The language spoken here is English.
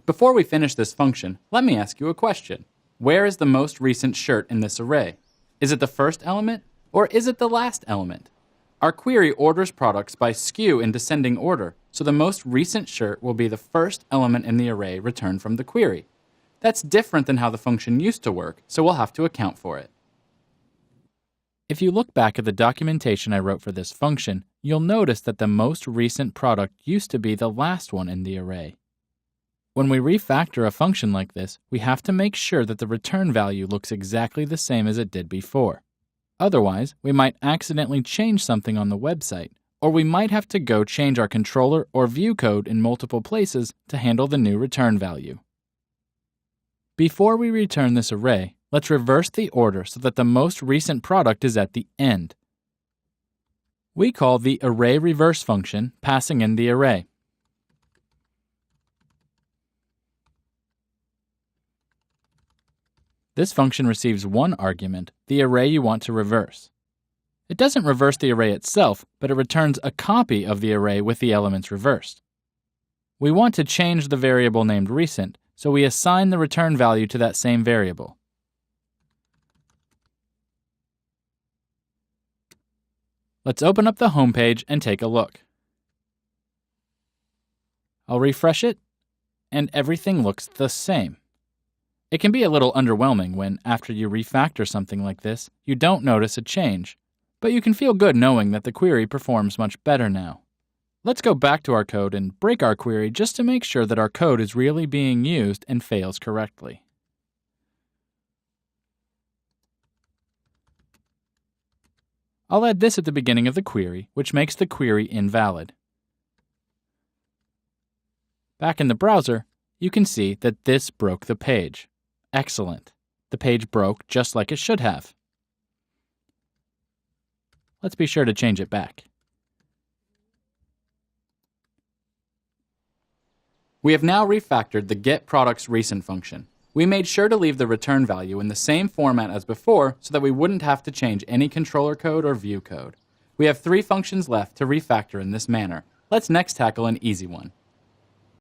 Before we finish this function, let me ask you a question. Where is the most recent shirt in this array? Is it the first element, or is it the last element? Our query orders products by SKU in descending order, so the most recent shirt will be the first element in the array returned from the query. That's different than how the function used to work, so we'll have to account for it. If you look back at the documentation I wrote for this function, you'll notice that the most recent product used to be the last one in the array. When we refactor a function like this, we have to make sure that the return value looks exactly the same as it did before. Otherwise, we might accidentally change something on the website, or we might have to go change our controller or view code in multiple places to handle the new return value. Before we return this array, let's reverse the order so that the most recent product is at the end. We call the arrayReverse function passing in the array. This function receives one argument, the array you want to reverse. It doesn't reverse the array itself, but it returns a copy of the array with the elements reversed. We want to change the variable named recent, so we assign the return value to that same variable. Let's open up the home page and take a look. I'll refresh it, and everything looks the same. It can be a little underwhelming when, after you refactor something like this, you don't notice a change, but you can feel good knowing that the query performs much better now. Let's go back to our code and break our query just to make sure that our code is really being used and fails correctly. I'll add this at the beginning of the query, which makes the query invalid. Back in the browser, you can see that this broke the page. Excellent. The page broke just like it should have. Let's be sure to change it back. We have now refactored the getProductsRecent function. We made sure to leave the return value in the same format as before so that we wouldn't have to change any controller code or view code. We have 3 functions left to refactor in this manner. Let's next tackle an easy one.